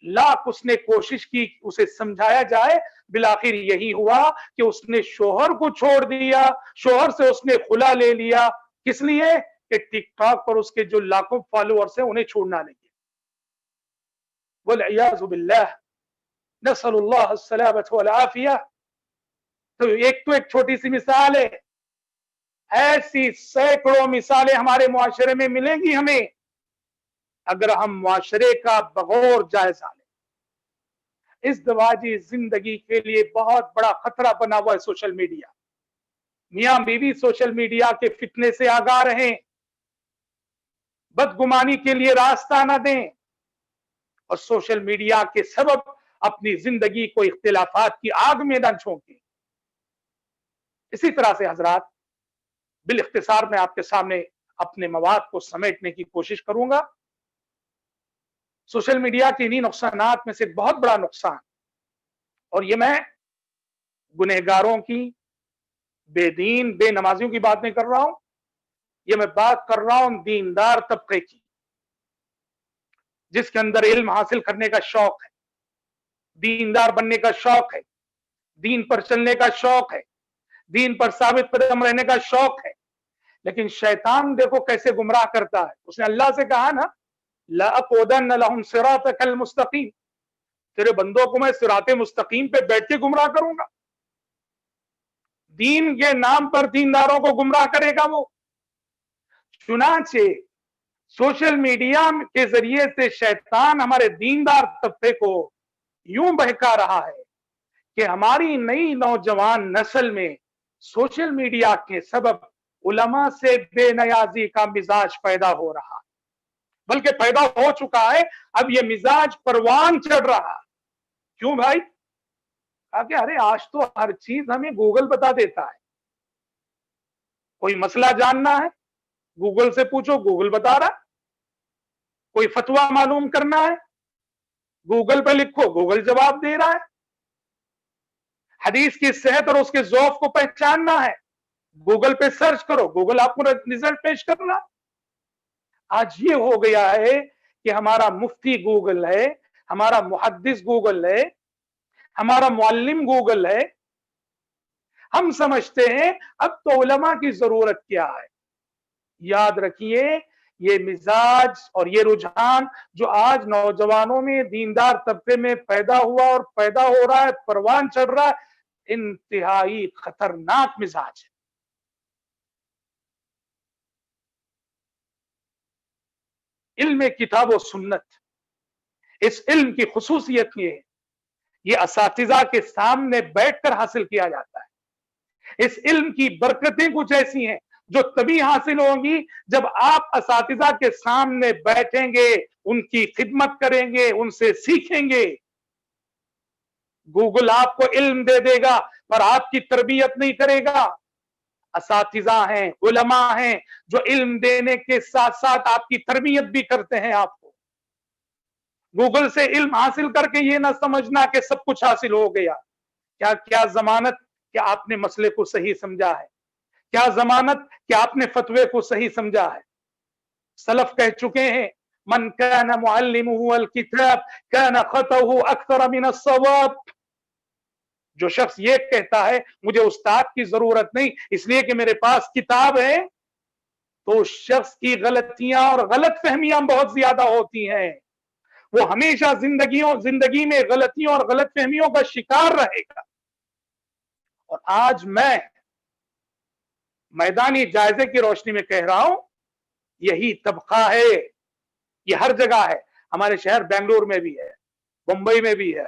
لاکھ اس نے کوشش کی اسے سمجھایا جائے، بالآخر یہی ہوا کہ اس نے شوہر کو چھوڑ دیا، شوہر سے اس نے خلا لے لیا. کس لیے؟ کہ ٹک ٹاک پر اس کے جو لاکھوں فالوورز ہیں انہیں چھوڑنا نہیں. والعیاذ باللہ، نسأل اللہ السلامۃ والعافیہ. تو ایک چھوٹی سی مثال ہے، ایسی سینکڑوں مثالیں ہمارے معاشرے میں ملیں گی ہمیں اگر ہم معاشرے کا بغور جائزہ لیں. ازدواجی زندگی کے لیے بہت بڑا خطرہ بنا ہوا ہے سوشل میڈیا. میاں بیوی سوشل میڈیا کے فتنے سے آگاہ رہیں، بدگمانی کے لیے راستہ نہ دیں اور سوشل میڈیا کے سبب اپنی زندگی کو اختلافات کی آگ میں نہ جھونکیں. اسی طرح سے حضرات، بالاختصار میں آپ کے سامنے اپنے مواد کو سمیٹنے کی کوشش کروں گا. سوشل میڈیا کے انہی نقصانات میں سے ایک بہت بڑا نقصان، اور یہ میں گنہگاروں کی، بے دین بے نمازیوں کی بات نہیں کر رہا ہوں، یہ میں بات کر رہا ہوں دیندار طبقے کی، جس کے اندر علم حاصل کرنے کا شوق ہے، دیندار بننے کا شوق ہے، دین پر چلنے کا شوق ہے، دین پر ثابت قدم رہنے کا شوق ہے. لیکن شیطان دیکھو کیسے گمراہ کرتا ہے. اس نے اللہ سے کہا نا، لَأَقْعُدَنَّ لَهُمْ صِرَاطَكَ الْمُسْتَقِيمَ، تیرے بندوں کو میں صراط مستقیم پہ بیٹھ کے گمراہ کروں گا. دین کے نام پر دینداروں کو گمراہ کرے گا وہ. چنانچہ سوشل میڈیا کے ذریعے سے شیطان ہمارے دیندار طبقے کو یوں بہکا رہا ہے کہ ہماری نئی نوجوان نسل میں سوشل میڈیا کے سبب علماء سے بے نیازی کا مزاج پیدا ہو رہا ہے، بلکہ پیدا ہو چکا ہے. اب یہ مزاج پروان چڑھ رہا. کیوں بھائی؟ کہا کہ ارے آج تو ہر چیز ہمیں گوگل بتا دیتا ہے. कोई मसला जानना है, गूगल से पूछो, गूगल बता रहा है। कोई फतवा मालूम करना है, गूगल पे लिखो, गूगल जवाब दे रहा है। हदीस की सेहत और उसके ज़ौफ को पहचानना है, गूगल पे सर्च करो, गूगल आपको रिजल्ट पेश कर रहा है। आज ये हो गया है कि हमारा मुफ्ती गूगल है, हमारा मुहद्दिस गूगल है, हमारा मुअल्लिम गूगल है। हम समझते हैं अब तो उलमा की जरूरत क्या है। याद रखिए, ये मिजाज और ये रुझान जो आज नौजवानों में, दीनदार तबके में पैदा हुआ और पैदा हो रहा है, परवान चढ़ रहा है, इंतहाई खतरनाक मिजाज है। इल्म किताब व सुन्नत, इस इल्म की खुसूसियत ये असातिज़ा के सामने बैठकर हासिल किया जाता है। इस इल्म की बरकतें कुछ ऐसी हैं जो तभी हासिल होंगी जब आप असातिज़ा के सामने बैठेंगे, उनकी खिदमत करेंगे, उनसे सीखेंगे। गूगल आपको इल्म दे देगा पर आपकी तरबियत नहीं करेगा। असातिज़ा हैं, उलमा हैं जो इल्म देने के साथ साथ आपकी तरबियत भी करते हैं। आपको गूगल से इल्म हासिल करके ये ना समझना कि सब कुछ हासिल हो गया। क्या जमानत कि आपने मसले को सही समझा है, क्या जमानत कि आपने फतवे को सही समझा है। सलफ कह चुके हैं, मन कान मुअल्लिमुहु अल किताब कान खतहु अक्सर मिन अस्सवाब। जो शख्स ये कहता है मुझे उस्ताद की जरूरत नहीं इसलिए कि मेरे पास किताब है, तो उस शख्स की गलतियां और गलत फहमियां बहुत ज्यादा होती हैं। वो हमेशा जिंदगी में गलतियों और गलत फहमियों का शिकार रहेगा। और आज मैं मैदानी जायजे की रोशनी में कह रहा हूं, यही तबका है, ये हर जगह है। हमारे शहर बेंगलुरु में भी है, मुंबई में भी है,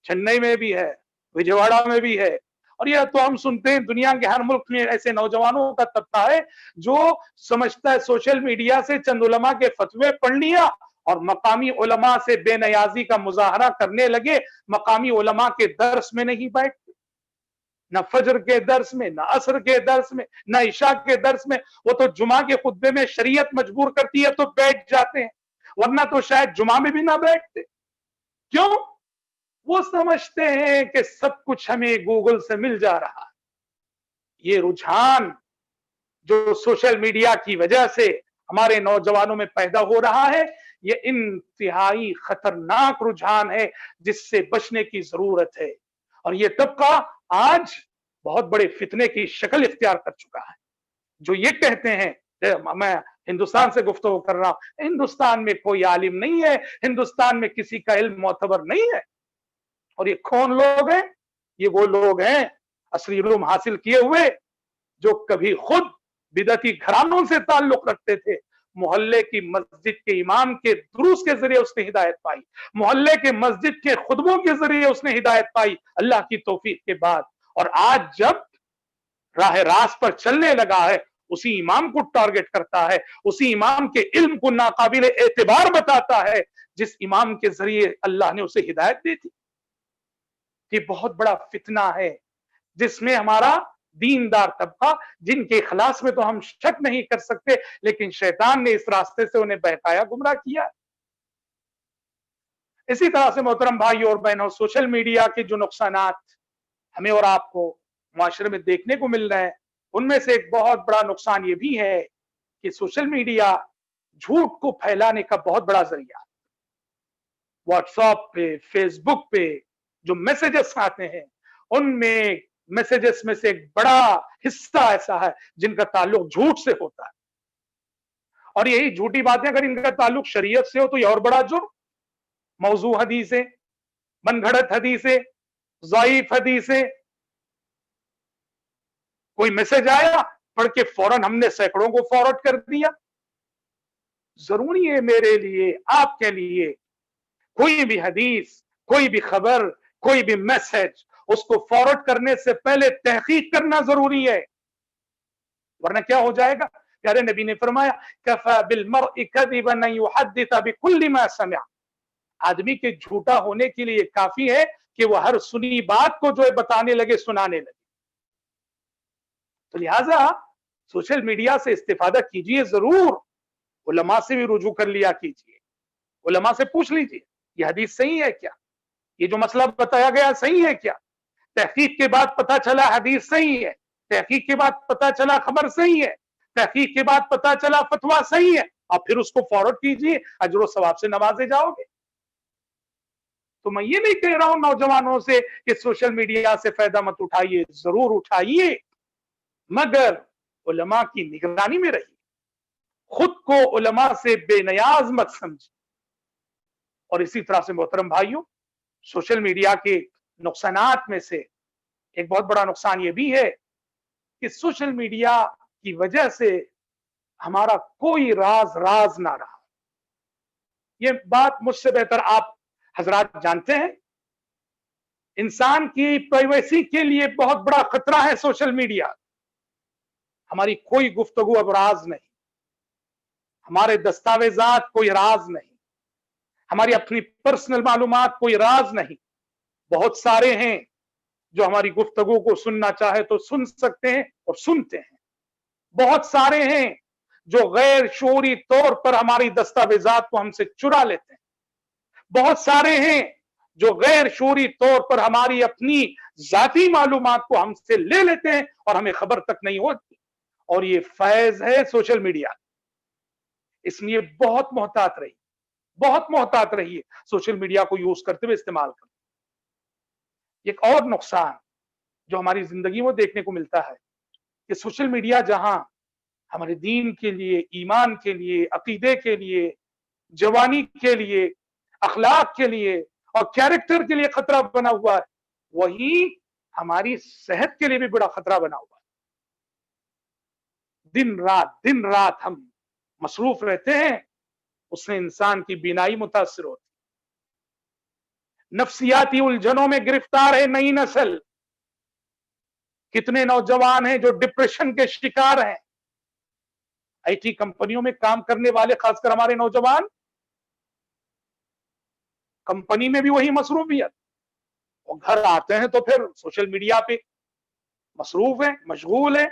चेन्नई में भी है, विजयवाड़ा में भी है। और यह तो हम सुनते हैं दुनिया के हर मुल्क में ऐसे नौजवानों का तबका है जो समझता है सोशल मीडिया से चंद उलमा के फतवे पढ़ लिया और मकामी उलमा से बेनियाजी का मुजाहरा करने लगे। मकामी उलमा के दर्स में नहीं बैठते, न फजर के दर्स में, न असर के दर्स में, न इशा के दर्स में। वो तो जुमा के खुतबे में शरीयत मजबूर करती है तो बैठ जाते हैं, वरना तो शायद जुमा में भी ना बैठते। क्यों? वो समझते हैं कि सब कुछ हमें गूगल से मिल जा रहा है। ये रुझान जो सोशल मीडिया की वजह से हमारे नौजवानों में पैदा हो रहा है, ये इंतहाई खतरनाक रुझान है जिससे बचने की जरूरत है। और ये तबका आज बहुत बड़े फितने की शक्ल इख्तियार कर चुका है। जो ये कहते हैं, मैं हिंदुस्तान से गुफ्तगू कर रहा हूं, हिंदुस्तान में कोई आलिम नहीं है, हिंदुस्तान में किसी का इल्म मोतबर नहीं है। और ये कौन लोग हैं? ये वो लोग हैं असली इल्म हासिल किए हुए, जो कभी खुद बिदती घरानों से ताल्लुक रखते थे। मोहल्ले की मस्जिद के इमाम के दुरूस के जरिए उसने हिदायत पाई, मोहल्ले के मस्जिद के खुतबों के जरिए उसने हिदायत पाई अल्लाह की तौफीक के बाद। और आज जब राह रास्त पर चलने लगा है, उसी इमाम को टारगेट करता है, उसी इमाम के इल्म को नाकाबिल एतबार बताता है जिस इमाम के जरिए अल्लाह ने उसे हिदायत दी थी। ये बहुत बड़ा फितना है जिसमें हमारा दीनदार तबका, जिनके इखलास में तो हम शक नहीं कर सकते, लेकिन शैतान ने इस रास्ते से उन्हें बहकाया, गुमराह किया। इसी तरह से मोहतरम भाई और बहनों, सोशल मीडिया के जो नुकसानात हमें और आपको मुआशरे में देखने को मिल रहे हैं, उनमें से एक बहुत बड़ा नुकसान ये भी है कि सोशल मीडिया झूठ को फैलाने का बहुत बड़ा जरिया। व्हाट्सएप पे, फेसबुक पे जो मैसेजेस आते हैं, उनमें मैसेजेस में से एक बड़ा हिस्सा ऐसा है जिनका ताल्लुक झूठ से होता है। और यही झूठी बातें अगर इनका ताल्लुक शरीयत से हो तो यह और बड़ा जुर्म। मौजू हदीसें, मनगढ़ंत हदीसें, ज़ईफ हदीसें। कोई मैसेज आया, पढ़ के फौरन हमने सैकड़ों को फॉरवर्ड कर दिया। जरूरी है मेरे लिए, आपके लिए, कोई भी हदीस, कोई भी खबर, कोई भी मैसेज, उसको फॉरवर्ड करने से पहले तहकीक करना जरूरी है, वरना क्या हो जाएगा। प्यारे नबी ने फरमाया, कफा बिल मर्इ कज़िबन अन युहद्दिस बिकुल्लि मा समिअ। आदमी के झूठा होने के लिए काफी है कि वह हर सुनी बात को जो है बताने लगे, सुनाने लगे। तो लिहाजा सोशल मीडिया से इस्तेफादा कीजिए जरूर, उलमा से भी रुजू कर लिया कीजिए, उलमा से पूछ लीजिए ये हदीस सही है क्या, ये जो मसला बताया गया सही है क्या। तहकीक के बाद पता चला हदीस सही है, तहकीक के बाद पता चला खबर सही है, तहकीक के बाद पता चला फतवा सही है, आप फिर उसको फॉरवर्ड कीजिए, अजर सवाब से नवाजे जाओगे। तो मैं ये नहीं कह रहा हूं नौजवानों से कि सोशल मीडिया से फायदा मत उठाइए, जरूर उठाइए, मगर उलमा की निगरानी में रहिए, खुद को उलमा से बेनियाज मत समझिए। और इसी तरह से मोहतरम भाइयों, सोशल मीडिया के नुकसानात में से एक बहुत बड़ा नुकसान ये भी है कि सोशल मीडिया की वजह से हमारा कोई राज ना रहा। ये बात मुझसे बेहतर आप हजरात जानते हैं। इंसान की प्राइवेसी के लिए बहुत बड़ा खतरा है सोशल मीडिया। हमारी कोई गुफ्तगू अब राज नहीं, हमारे दस्तावेजात कोई राज नहीं, हमारी अपनी पर्सनल मालूमात कोई राज नहीं। बहुत सारे हैं जो हमारी गुफ्तगू को सुनना चाहे तो सुन सकते हैं और सुनते हैं। बहुत सारे हैं जो गैर शऊरी तौर पर हमारी दस्तावेजात को हमसे चुरा लेते हैं। बहुत सारे हैं जो गैर शऊरी तौर पर हमारी अपनी जाती मालूमात को हमसे ले लेते हैं और हमें खबर तक नहीं होती। और ये फैज है सोशल मीडिया, इसलिए बहुत मोहतात रहिए, बहुत मोहतात रहिए सोशल मीडिया को यूज करते हुए, इस्तेमाल करते। एक और नुकसान जो हमारी जिंदगी में देखने को मिलता है कि सोशल मीडिया जहां हमारे दीन के लिए, ईमान के लिए, अकीदे के लिए, जवानी के लिए, अखलाक के लिए और कैरेक्टर के लिए खतरा बना हुआ है, वही हमारी सेहत के लिए भी बड़ा खतरा बना हुआ है। दिन रात हम मसरूफ रहते हैं, उससे इंसान की बीनाई मुतासिर होती, नफ्सियाती उलझनों में गिरफ्तार है नई नस्ल। कितने नौजवान हैं जो डिप्रेशन के शिकार हैं। आईटी कंपनियों में काम करने वाले, खासकर हमारे नौजवान, कंपनी में भी वही मसरूफियत, और घर आते हैं तो फिर सोशल मीडिया पे मसरूफ है, मशगूल है।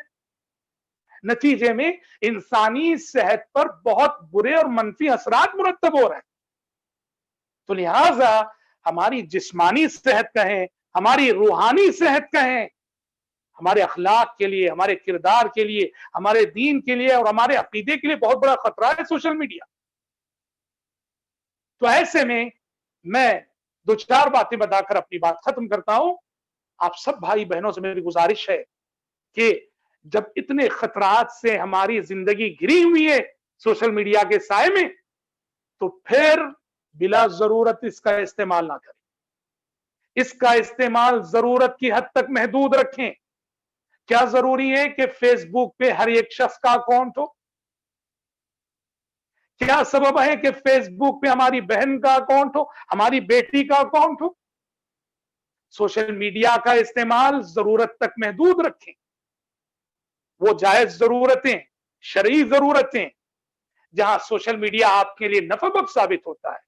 नतीजे में इंसानी सेहत पर बहुत बुरे और मनफी असरात मुरतब हो रहे हैं। तो लिहाजा हमारी जिस्मानी सेहत कहें, हमारी रूहानी सेहत कहें, हमारे अखलाक के लिए, हमारे किरदार के लिए, हमारे दीन के लिए और हमारे अकीदे के लिए बहुत बड़ा खतरा है सोशल मीडिया। तो ऐसे में मैं दो चार बातें बताकर अपनी बात खत्म करता हूं। आप सब भाई बहनों से मेरी गुजारिश है कि जब इतने खतरात से हमारी जिंदगी घिरी हुई है सोशल मीडिया के साए में, तो फिर बिला जरूरत इसका इस्तेमाल ना करें। इसका इस्तेमाल जरूरत की हद तक महदूद रखें। क्या जरूरी है कि फेसबुक पे हर एक शख्स का अकाउंट हो? क्या सबब है कि फेसबुक पे हमारी बहन का अकाउंट हो, हमारी बेटी का अकाउंट हो? सोशल मीडिया का इस्तेमाल जरूरत तक महदूद रखें। वो जायज जरूरतें, शरई जरूरतें, जहां सोशल मीडिया आपके लिए नफाबख्श साबित होता है,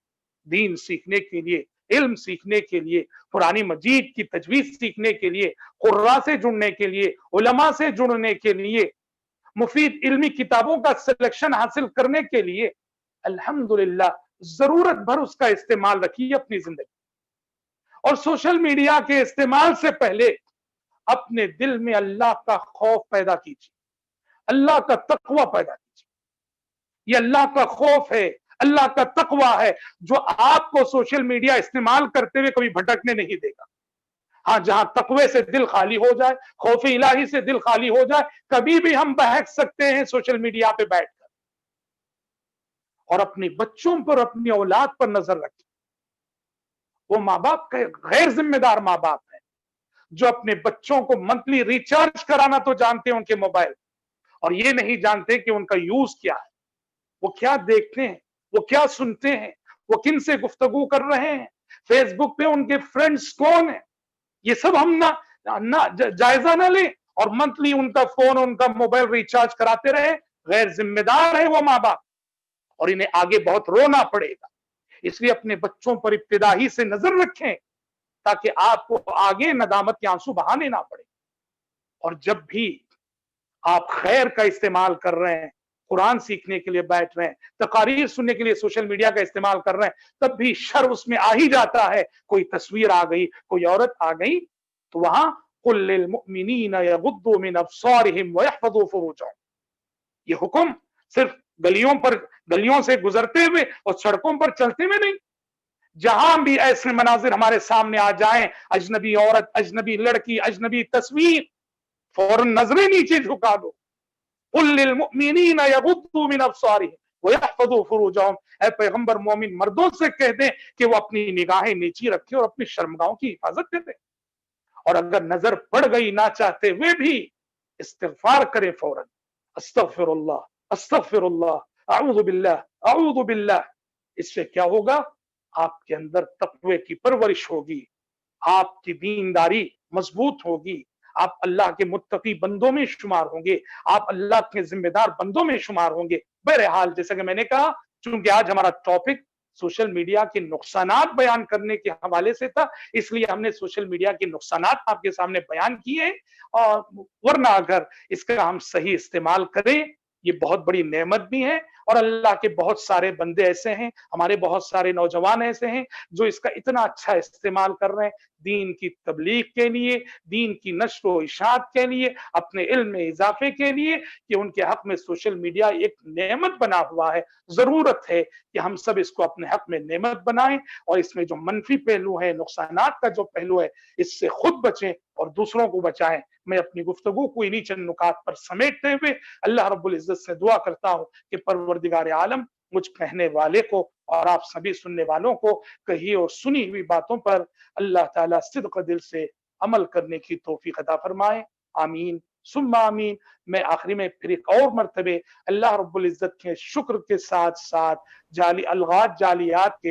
दीन सीखने के लिए, इल्म सीखने के लिए, कुरानी मजीद की तजवीज सीखने के लिए, कुर्रा से जुड़ने के लिए, उलमा से जुड़ने के लिए, मुफीद इल्मी किताबों का सिलेक्शन हासिल करने के लिए, अल्हम्दुलिल्लाह जरूरत भर उसका इस्तेमाल रखिए अपनी जिंदगी। और सोशल मीडिया के इस्तेमाल से पहले अपने दिल में अल्लाह का खौफ पैदा कीजिए, अल्लाह का तकवा पैदा कीजिए। ये अल्लाह का खौफ है, अल्लाह का तकवा है जो आपको सोशल मीडिया इस्तेमाल करते हुए कभी भटकने नहीं देगा। हाँ, जहां तकवे से दिल खाली हो जाए, खौफ इलाही से दिल खाली हो जाए, कभी भी हम बहक सकते हैं सोशल मीडिया पे बैठकर। और अपने बच्चों पर, अपनी औलाद पर नजर रखें। वो माँ बाप गैर जिम्मेदार माँ बाप है जो अपने बच्चों को मंथली रिचार्ज कराना तो जानते हैं उनके मोबाइल, और ये नहीं जानते कि उनका यूज क्या है, वो क्या देखते हैं, वो क्या सुनते हैं, वो किन से गुफ्तगू कर रहे हैं, फेसबुक पे उनके फ्रेंड्स कौन है, ये सब हम ना जायजा ना लें और मंथली उनका फोन, उनका मोबाइल रिचार्ज कराते रहे। गैर जिम्मेदार है वो माँ बाप और इन्हें आगे बहुत रोना पड़ेगा। इसलिए अपने बच्चों पर इब्तिदाई से नजर रखें ताकि आपको आगे नदामत के आंसू बहाने ना पड़े। और जब भी آپ خیر کا استعمال کر رہے ہیں، قرآن سیکھنے کے لیے بیٹھ رہے ہیں، تقاریر سننے کے لیے سوشل میڈیا کا استعمال کر رہے ہیں، تب بھی شر اس میں آ ہی جاتا ہے۔ کوئی تصویر آ گئی، کوئی عورت آ گئی، تو وہاں قل للمؤمنین یغضوا من ابصارهم ويحفظوا فروجهم، یہ حکم صرف گلیوں سے گزرتے ہوئے اور سڑکوں پر چلتے ہوئے نہیں، جہاں بھی ایسے مناظر ہمارے سامنے آ جائیں، اجنبی عورت، اجنبی لڑکی، اجنبی تصویر، فوراً نظریں نیچے جھکا دو۔ قل للمؤمنین یغضوا من ابصارهم ويحفظوا فروجهم، اے پیغمبر مومن مردوں سے کہہ دیں کہ وہ اپنی نگاہیں نیچی رکھیں اور اپنی شرمگاہوں کی حفاظت کریں، اور اگر نظر پڑ گئی نہ چاہتے ہوئے بھی استغفار کریں فوراً، استغفر اللہ، استغفر اللہ، اعوذ باللہ، اعوذ باللہ۔ اس سے کیا ہوگا؟ آپ کے اندر تقوی کی پرورش ہوگی، آپ کی دینداری مضبوط ہوگی، آپ اللہ کے متقی بندوں میں شمار ہوں گے، آپ اللہ کے ذمہ دار بندوں میں شمار ہوں گے۔ بہرحال جیسا کہ میں نے کہا، چونکہ آج ہمارا ٹاپک سوشل میڈیا کے نقصانات بیان کرنے کے حوالے سے تھا، اس لیے ہم نے سوشل میڈیا کے نقصانات آپ کے سامنے بیان کیے، اور ورنہ اگر اس کا ہم صحیح استعمال کریں، یہ بہت بڑی نعمت بھی ہے، اور اللہ کے بہت سارے بندے ایسے ہیں، ہمارے بہت سارے نوجوان ایسے ہیں جو اس کا اتنا اچھا استعمال کر رہے ہیں دین کی تبلیغ کے لیے، دین کی نشر و اشاعت کے لیے، اپنے علم میں اضافے کے لیے، کہ ان کے حق میں سوشل میڈیا ایک نعمت بنا ہوا ہے۔ ضرورت ہے کہ ہم سب اس کو اپنے حق میں نعمت بنائیں، اور اس میں جو منفی پہلو ہے، نقصانات کا جو پہلو ہے، اس سے خود بچیں اور دوسروں کو بچائیں۔ میں اپنی گفتگو کو انہی چند نکات پر سمیٹتے ہوئے اللہ رب العزت سے دعا کرتا ہوں کہ پروردگار عالم مجھ کہنے والے کو اور آپ سبھی سننے والوں کو کہی اور سنی ہوئی باتوں پر اللہ تعالیٰ صدق دل سے عمل کرنے کی توفیق عطا فرمائے، آمین ثم آمین۔ میں آخری میں پھر ایک اور مرتبہ اللہ رب العزت کے شکر کے ساتھ ساتھ الغاز جالیات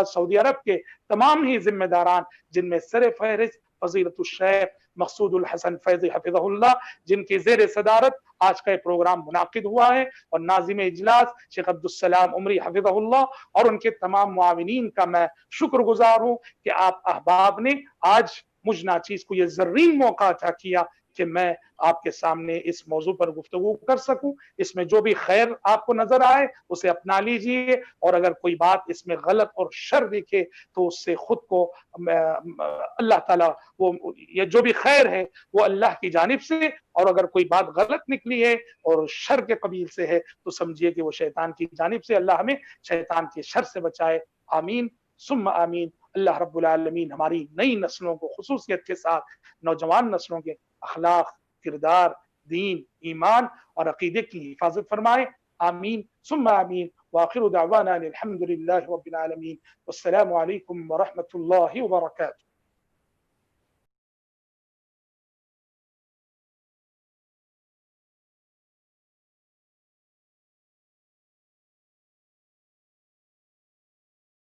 سعودی عرب کے تمام ہی ذمہ داران، جن میں سر فہرست فضیلت الشیخ مقصود الحسن فیضی حفظہ اللہ، جن کی زیر صدارت آج کا یہ پروگرام منعقد ہوا ہے، اور ناظم اجلاس شیخ عبدالسلام عمری حفظہ اللہ، اور ان کے تمام معاونین کا میں شکر گزار ہوں کہ آپ احباب نے آج مجھ ناچیز کو یہ زرین موقع عطا کیا کہ میں آپ کے سامنے اس موضوع پر گفتگو کر سکوں۔ اس میں جو بھی خیر آپ کو نظر آئے اسے اپنا لیجئے، اور اگر کوئی بات اس میں غلط اور شر دکھے تو اس سے خود کو اللہ تعالیٰ، وہ یہ جو بھی خیر ہے وہ اللہ کی جانب سے، اور اگر کوئی بات غلط نکلی ہے اور شر کے قبیل سے ہے تو سمجھیے کہ وہ شیطان کی جانب سے۔ اللہ ہمیں شیطان کے شر سے بچائے، آمین ثم آمین۔ اللہ رب العالمین ہماری نئی نسلوں کو خصوصیت کے ساتھ نوجوان نسلوں کے اخلاق، کردار، دین، ایمان اور عقیدے کی حفاظت فرمائے، آمین ثم آمین۔ وآخر دعوانا الحمد للہ رب العالمین، والسلام علیکم ورحمۃ اللہ وبرکاتہ۔